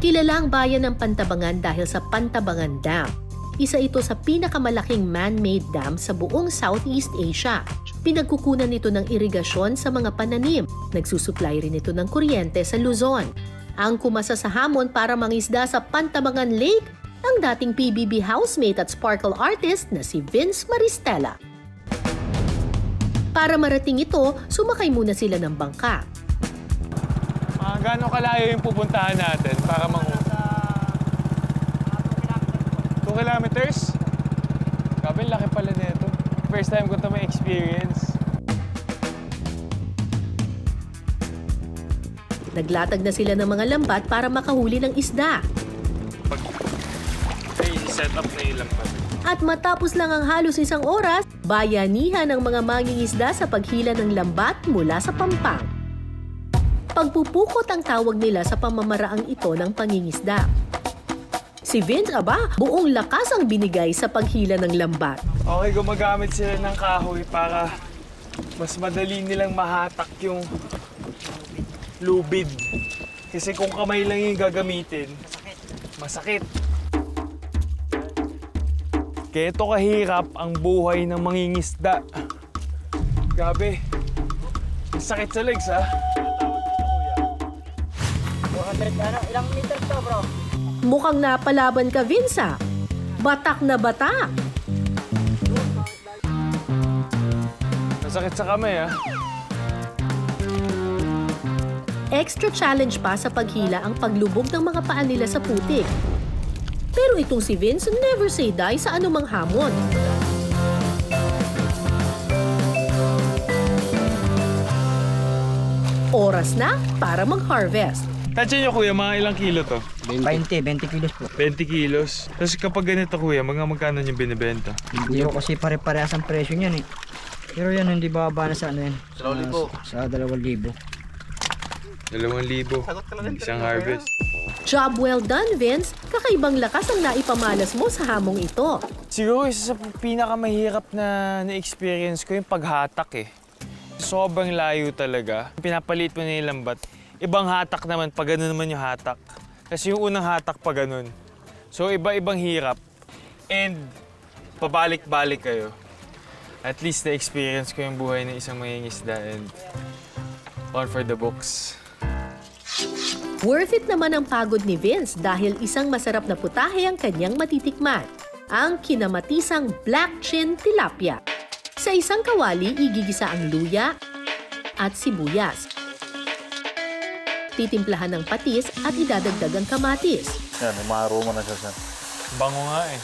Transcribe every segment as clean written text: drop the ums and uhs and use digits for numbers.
Kilala ang bayan ng Pantabangan dahil sa Pantabangan Dam. Isa ito sa pinakamalaking man-made dam sa buong Southeast Asia. Pinagkukunan nito ng irigasyon sa mga pananim. Nagsusupply rin ito ng kuryente sa Luzon. Ang kumasa sa hamon para mangisda sa Pantabangan Lake, ang dating PBB housemate at sparkle artist na si Vince Maristela. Para marating ito, sumakay muna sila ng bangka. Gaano kalayo yung pupuntahan natin para 2 kilometers? Grabe, laki pala nito. First time ko ito may experience. Naglatag na sila ng mga lambat para makahuli ng isda. Set up na yung lambat. At matapos lang ang halos 1 oras, bayanihan ng mga mangingisda sa paghila ng lambat mula sa pampang. Pagpupukot ang tawag nila sa pamamaraang ito ng pangingisda. Si Vince, buong lakas ang binigay sa paghila ng lambat. Okay, gumagamit sila ng kahoy para mas madali nilang mahatak yung lubid. Kasi kung kamay lang yung gagamitin, masakit. Kaya ito kahirap ang buhay ng mangingisda. Grabe. Sakit sa legs, ha? 200, ilang meters to, bro? Mukhang napalaban ka, Vince, ah. Batak na batak. Masakit sa kamay, ha? Extra challenge pa sa paghila ang paglubog ng mga paa nila sa putik. Pero itong si Vince never say die sa anumang hamon. Oras na para mag-harvest. Tansya nyo, kuya, mga ilang kilo to? 20 kilos po. 20 kilos. Tapos kapag ganito, kuya, magkano yung binibenta? Hindi ko kasi pare-parehas ang presyo niyan eh. Pero yan, hindi bababa na sa ano yan. Sa 2,000. 2,000. Isang harvest. Job well done, Vince. Kakaibang lakas ang naipamalas mo sa hamong ito. Siguro isa sa pinakamahirap na na-experience ko yung paghatak eh. Sobrang layo talaga. Pinapalit mo na yung lambat. Ibang hatak naman, pag gano'n naman yung hatak. Kasi yung unang hatak pa gano'n. So iba-ibang hirap. And pabalik-balik kayo. At least na-experience ko yung buhay ng isang mangingisda and one for the books. Worth it naman ang pagod ni Vince dahil isang masarap na putahe ang kanyang matitikman. Ang kinamatisang black chin tilapia. Sa isang kawali, igigisa ang luya at sibuyas. Titimplahan ng patis at idadagdag ang kamatis. Yan, may mga aroma na siya. Bango nga eh.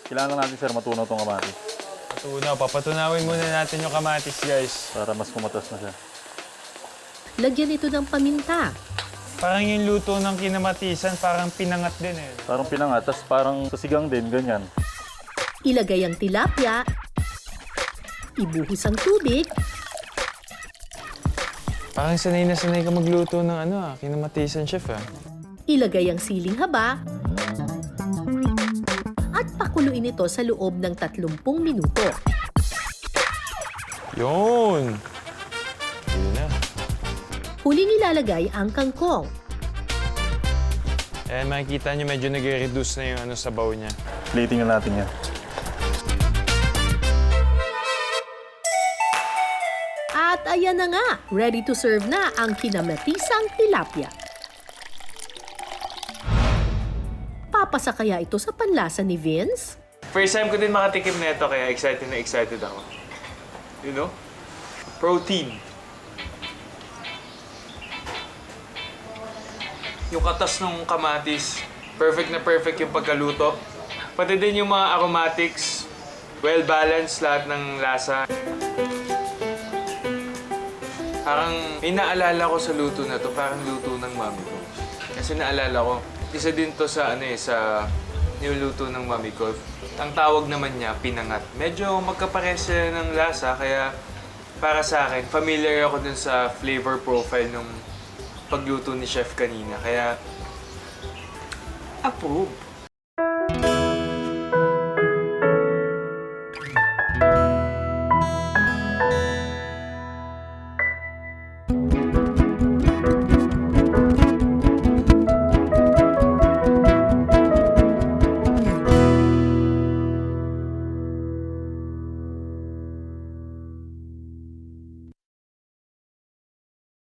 Kailangan natin, sir, matunaw itong kamatis Papatunawin muna natin yung kamatis, guys. para mas kumatas na siya. Lagyan ito ng paminta. Parang yung luto ng kinamatisan, parang pinangat din eh. Parang pinangat, tas parang sasigang din, ganyan. Ilagay ang tilapia. Ibuhos ang tubig. Parang sanay na sanay ka magluto ng kinamatisan, chef ah. Ilagay ang siling haba. At pakuluin ito sa loob ng 30 minuto. Yun! Yun na. Huling ilalagay ang kangkong. Eh, makikita nyo medyo nag-reduce na yung sabaw niya. Plating na natin yan. At ayan na nga, ready to serve na ang kinamatisang tilapia. Papasa kaya ito sa panlasa ni Vince? First time ko din makatikim na ito, kaya excited na excited ako. You know? Protein. Yung katas ng kamatis, perfect na perfect yung pagkaluto. Pati din yung mga aromatics, well-balanced lahat ng lasa. Parang may naalala ko sa luto na to, parang luto ng mami ko. Kasi naalala ko, isa din to sa sa niluluto ng mami ko. Ang tawag naman niya, pinangat. Medyo magkapares sila ng lasa, kaya para sa akin, familiar ako dun sa flavor profile ng pagluto ni chef kanina. Kaya, approve.